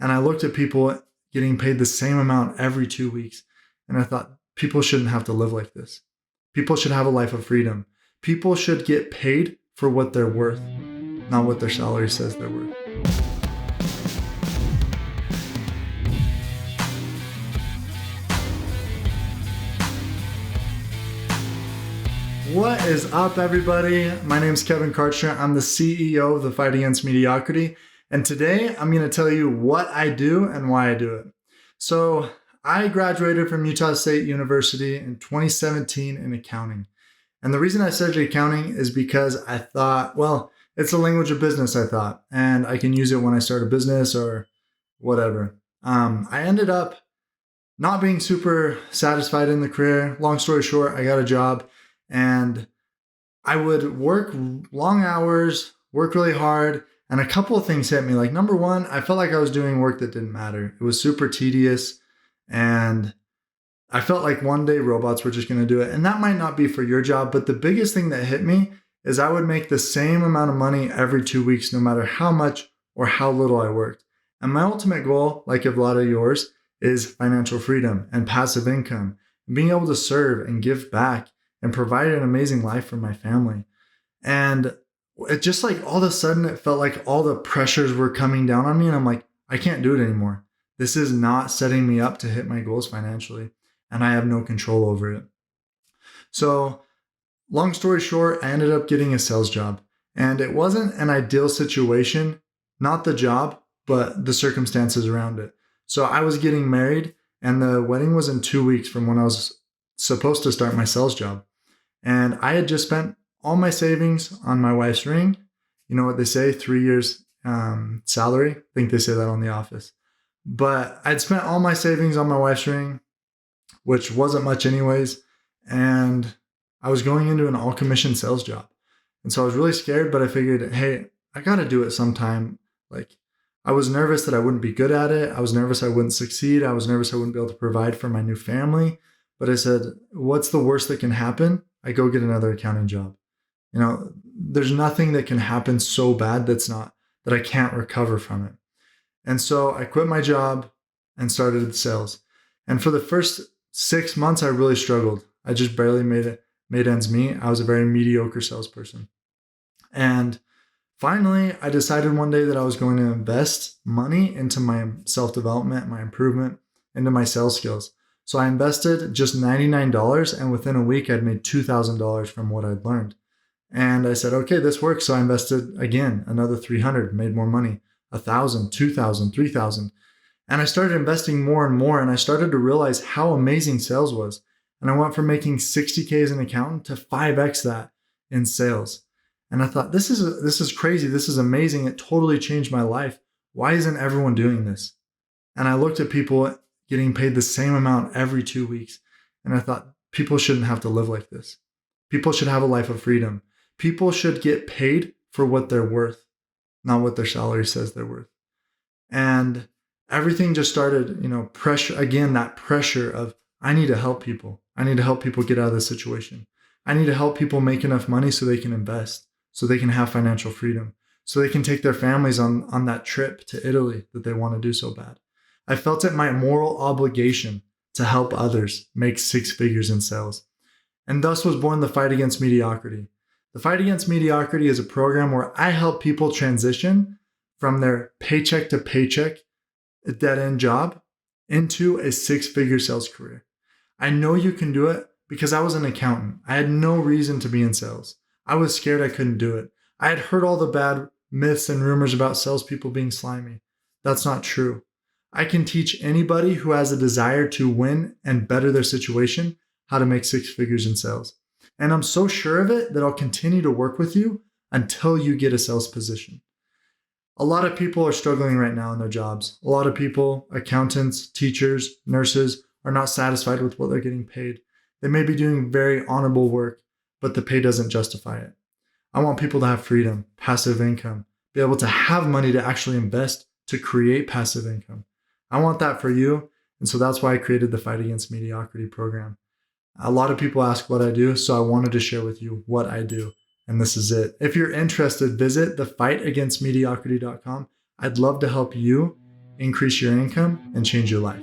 And I looked at people getting paid the same amount every 2 weeks. And I thought, people shouldn't have to live like this. People should have a life of freedom. People should get paid for what they're worth, not what their salary says they're worth. What is up, everybody? My name is Kevin Kartchner. I'm the CEO of the Fight Against Mediocrity. And today I'm going to tell you what I do and why I do it. So I graduated from Utah State University in 2017 in accounting. And the reason I studied accounting is because I thought, well, it's a language of business, I thought, and I can use it when I start a business or whatever. I ended up not being super satisfied in the career. Long story short, I got a job and I would work long hours, work really hard, and a couple of things hit me. Like, number one, I felt like I was doing work that didn't matter. It was super tedious, and I felt like one day robots were just going to do it. And that might not be for your job, but the biggest thing that hit me is I would make the same amount of money every 2 weeks, no matter how much or how little I worked. And my ultimate goal, like a lot of yours, is financial freedom and passive income, and being able to serve and give back and provide an amazing life for my family. And it just like all of a sudden, it felt like all the pressures were coming down on me. And I'm like, I can't do it anymore. This is not setting me up to hit my goals financially. And I have no control over it. So long story short, I ended up getting a sales job. And it wasn't an ideal situation, not the job, but the circumstances around it. So I was getting married and the wedding was in 2 weeks from when I was supposed to start my sales job. And I had just spent all my savings on my wife's ring. You know what they say, 3 years salary. I think they say that on The Office. But I'd spent all my savings on my wife's ring, which wasn't much anyways. And I was going into an all-commission sales job. And so I was really scared, but I figured, hey, I got to do it sometime. Like, I was nervous that I wouldn't be good at it. I was nervous I wouldn't succeed. I was nervous I wouldn't be able to provide for my new family. But I said, what's the worst that can happen? I go get another accounting job. You know, there's nothing that can happen so bad that I can't recover from it. And so I quit my job and started sales. And for the first 6 months, I really struggled. I just barely made ends meet. I was a very mediocre salesperson. And finally, I decided one day that I was going to invest money into my self-development, my improvement, into my sales skills. So I invested just $99, and within a week, I'd made $2,000 from what I'd learned. And I said, okay, this works. So I invested again, another $300, made more money, $1,000, $2,000, $3,000. And I started investing more and more, and I started to realize how amazing sales was. And I went from making $60K as an accountant to 5x that in sales. And I thought, this is crazy. This is amazing. It totally changed my life. Why isn't everyone doing this? And I looked at people getting paid the same amount every 2 weeks. And I thought, people shouldn't have to live like this. People should have a life of freedom. People should get paid for what they're worth, not what their salary says they're worth. And everything just started, pressure, again, that pressure of, I need to help people. I need to help people get out of this situation. I need to help people make enough money so they can invest, so they can have financial freedom, so they can take their families on that trip to Italy that they want to do so bad. I felt it my moral obligation to help others make 6 figures in sales. And thus was born the Fight Against Mediocrity. The Fight Against Mediocrity is a program where I help people transition from their paycheck to paycheck, a dead-end job, into a 6-figure sales career. I know you can do it because I was an accountant. I had no reason to be in sales. I was scared I couldn't do it. I had heard all the bad myths and rumors about salespeople being slimy. That's not true. I can teach anybody who has a desire to win and better their situation how to make 6 figures in sales. And I'm so sure of it that I'll continue to work with you until you get a sales position. A lot of people are struggling right now in their jobs. A lot of people, accountants, teachers, nurses, are not satisfied with what they're getting paid. They may be doing very honorable work, but the pay doesn't justify it. I want people to have freedom, passive income, be able to have money to actually invest to create passive income. I want that for you. And so that's why I created the Fight Against Mediocrity program. A lot of people ask what I do, so I wanted to share with you what I do. And this is it. If you're interested, visit thefightagainstmediocrity.com. I'd love to help you increase your income, and change your life.